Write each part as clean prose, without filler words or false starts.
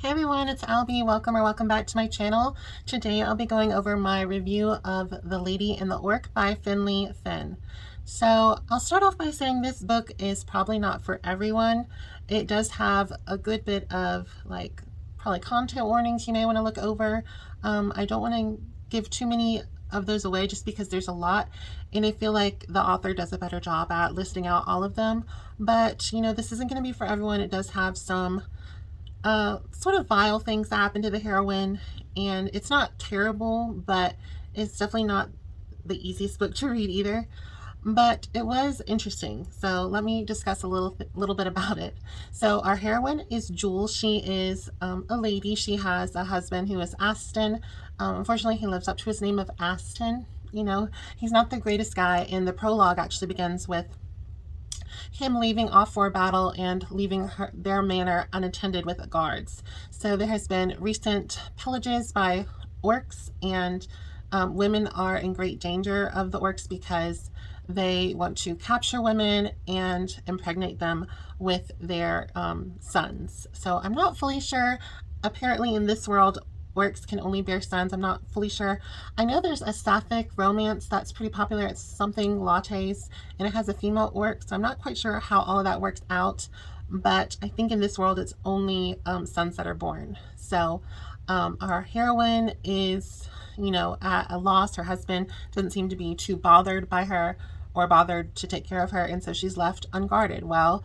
Hey everyone, it's Albie. Welcome back to my channel. Today I'll be going over my review of The Lady and the Orc by Finley Fenn. So I'll start off by saying this book is probably not for everyone. It does have a good bit of probably content warnings you may want to look over. I don't want to give too many of those away just because there's a lot, and I feel like the author does a better job at listing out all of them. But you know, this isn't going to be for everyone. It does have some sort of vile things that happen to the heroine, and it's not terrible, but it's definitely not the easiest book to read either. But it was interesting, so let me discuss a little bit about it. So our heroine is Jule. She is a lady. She has a husband who is Astin. Unfortunately, he lives up to his name of Astin. You know, he's not the greatest guy, and the prologue actually begins with him leaving off for a battle and leaving their manor unattended with guards. So there has been recent pillages by orcs, and women are in great danger of the orcs because they want to capture women and impregnate them with their sons. So I'm not fully sure. Apparently in this world, orcs can only bear sons. I'm not fully sure. I know there's a sapphic romance that's pretty popular. It's something lattes, and it has a female orc, so I'm not quite sure how all of that works out, but I think in this world it's only sons that are born. So our heroine is, you know, at a loss. Her husband doesn't seem to be too bothered by her or bothered to take care of her, and so she's left unguarded. Well,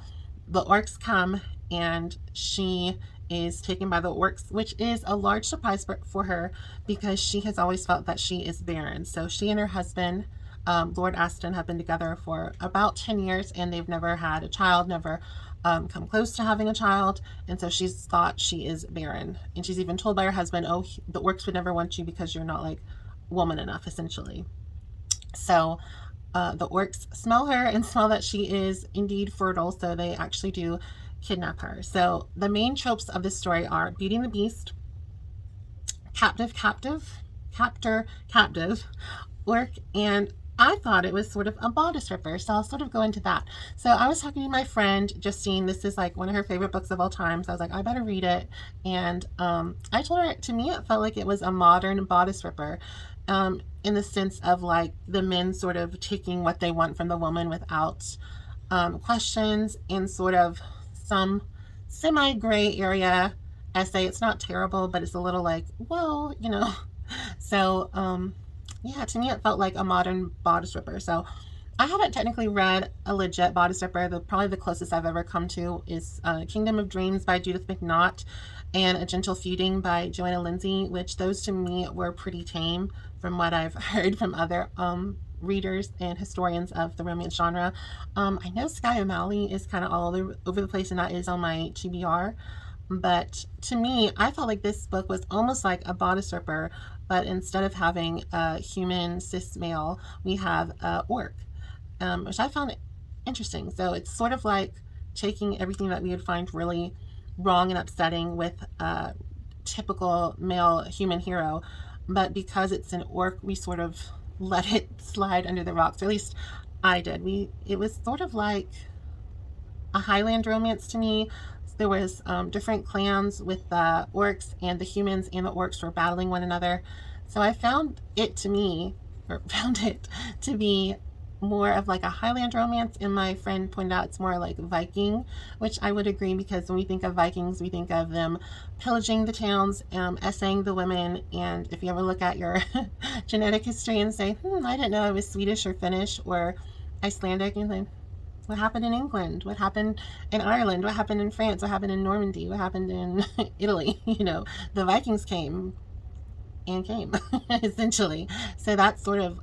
the orcs come, and she is taken by the orcs, which is a large surprise for her because she has always felt that she is barren. So she and her husband, Lord Astin, have been together for about 10 years, and they've never had a child, never come close to having a child, and so she's thought she is barren. And she's even told by her husband, oh, the orcs would never want you because you're not like woman enough, essentially. So the orcs smell her and smell that she is indeed fertile, so they actually do kidnap her. So the main tropes of this story are beating the beast, captor captive, orc, and I thought it was sort of a bodice ripper, so I'll sort of go into that. So I was talking to my friend Justine. This is like one of her favorite books of all time, so I was like, I better read it. And I told her, to me it felt like it was a modern bodice ripper, in the sense of like the men sort of taking what they want from the woman without questions, and sort of some semi-gray area essay. It's not terrible, but it's a little like, whoa, you know. So yeah, to me it felt like a modern bodice ripper. So I haven't technically read a legit bodice ripper. Probably the closest I've ever come to is Kingdom of Dreams by Judith McNaught and A Gentle Feuding by Joanna Lindsay, which those to me were pretty tame from what I've heard from other readers and historians of the romance genre. I know Sky O'Malley is kind of all over the place, and that is on my TBR. But to me, I felt like this book was almost like a bodice ripper, but instead of having a human cis male, we have a orc, which I found interesting. So it's sort of like taking everything that we would find really wrong and upsetting with a typical male human hero, but because it's an orc, we sort of let it slide under the rocks, or at least I did. It was sort of like a Highland romance to me. There was different clans with the orcs, and the humans and the orcs were battling one another. So I found it to be more of like a Highland romance, and my friend pointed out it's more like Viking, which I would agree, because when we think of Vikings, we think of them pillaging the towns, essaying the women, and if you ever look at your genetic history and say, I didn't know I was Swedish or Finnish or Icelandic, and then what happened in England? What happened in Ireland? What happened in France? What happened in Normandy? What happened in Italy? You know, the Vikings came essentially. So that's sort of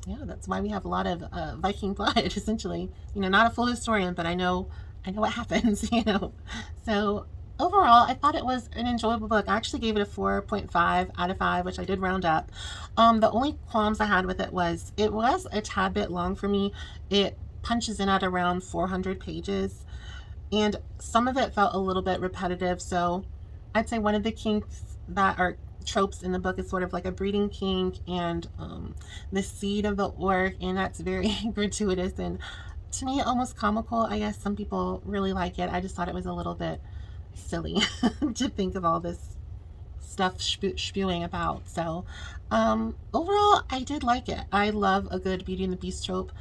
yeah, that's why we have a lot of Viking blood, essentially. You know, not a full historian, but I know what happens, you know. So overall, I thought it was an enjoyable book. I actually gave it a 4.5 out of 5, which I did round up. The only qualms I had with it was a tad bit long for me. It punches in at around 400 pages, and some of it felt a little bit repetitive. So I'd say one of the kinks that are tropes in the book is sort of like a breeding kink, and the seed of the orc, and that's very gratuitous and to me almost comical. I guess some people really like it. I just thought it was a little bit silly to think of all this stuff spewing about. So overall, I did like it. I love a good Beauty and the Beast trope.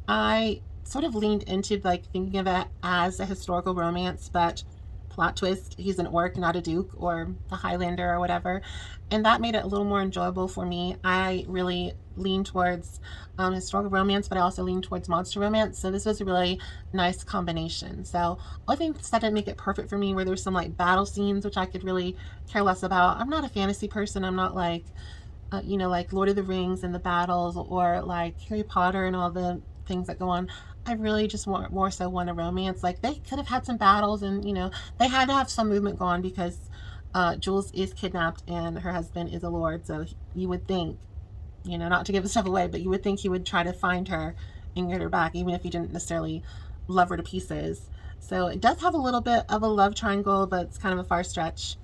I sort of leaned into like thinking of it as a historical romance, but plot twist, he's an orc, not a duke or a Highlander or whatever. And that made it a little more enjoyable for me. I really lean towards historical romance, but I also lean towards monster romance. So this was a really nice combination. So I think that didn't make it perfect for me, where there's some like battle scenes, which I could really care less about. I'm not a fantasy person. I'm not like, you know, like Lord of the Rings and the battles, or like Harry Potter and all the things that go on. I really just more so want a romance. Like they could have had some battles, and you know, they had to have some movement going because Jules is kidnapped and her husband is a lord. So you would think, you know, not to give the stuff away, but you would think he would try to find her and get her back, even if he didn't necessarily love her to pieces. So it does have a little bit of a love triangle, but it's kind of a far stretch.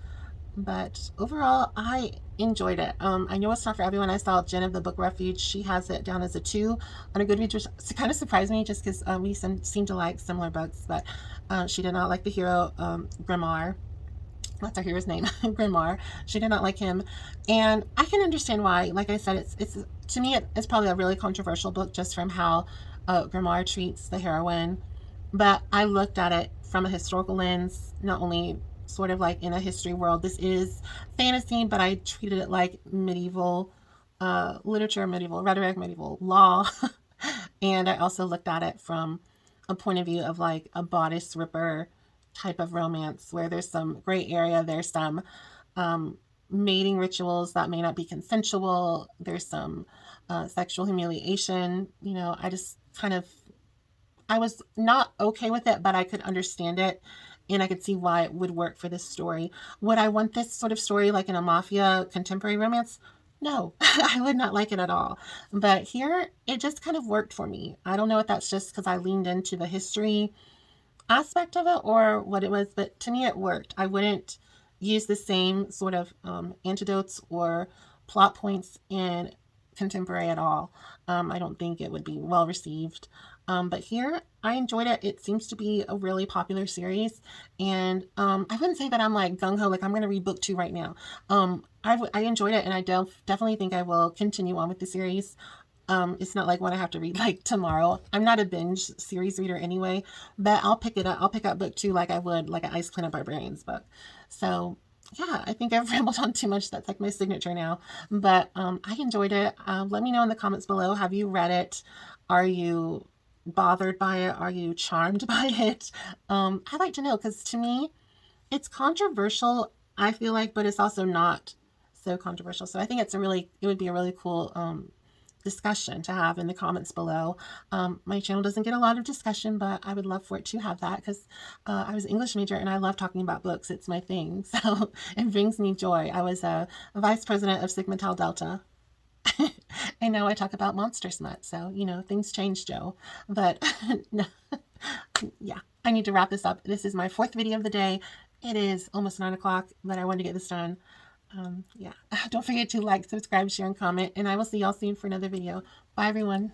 But overall, I enjoyed it. I know it's not for everyone. I saw Jen of the Book Refuge. She has it down as a 2 on a Goodreads, which kind of surprised me just because we seem to like similar books. But she did not like the hero, Grimarr. That's our hero's name, Grimarr. She did not like him. And I can understand why. Like I said, it's to me, it's probably a really controversial book just from how Grimarr treats the heroine. But I looked at it from a historical lens, not only sort of like in a history world. This is fantasy, but I treated it like medieval literature, medieval rhetoric, medieval law. And I also looked at it from a point of view of like a Bodice Ripper type of romance, where there's some gray area, there's some mating rituals that may not be consensual, there's some sexual humiliation. You know, I just kind of, I was not okay with it, but I could understand it, and I could see why it would work for this story. Would I want this sort of story like in a mafia contemporary romance? No, I would not like it at all. But here, it just kind of worked for me. I don't know if that's just because I leaned into the history aspect of it or what it was, but to me it worked. I wouldn't use the same sort of antidotes or plot points in contemporary at all. I don't think it would be well received. But here, I enjoyed it. It seems to be a really popular series, and I wouldn't say that I'm like gung-ho, like I'm going to read book 2 right now. I enjoyed it, and I definitely think I will continue on with the series. It's not like one I have to read like tomorrow. I'm not a binge series reader anyway, but I'll pick it up. I'll pick up book 2 like I would like an Ice Planet Barbarians book. So yeah, I think I've rambled on too much. That's like my signature now. But I enjoyed it. Let me know in the comments below. Have you read it? Are you bothered by it? Are you charmed by it? I'd like to know, because to me, it's controversial, I feel like, but it's also not so controversial. So I think it would be a really cool discussion to have in the comments below. My channel doesn't get a lot of discussion, but I would love for it to have that, because I was an English major and I love talking about books. It's my thing. So it brings me joy. I was a vice president of Sigma Tau Delta. And now I talk about monster smut. So, you know, things change, Joe. But no, yeah, I need to wrap this up. This is my 4th video of the day. It is almost 9 o'clock, but I wanted to get this done. Yeah, don't forget to like, subscribe, share, and comment, and I will see y'all soon for another video. Bye, everyone.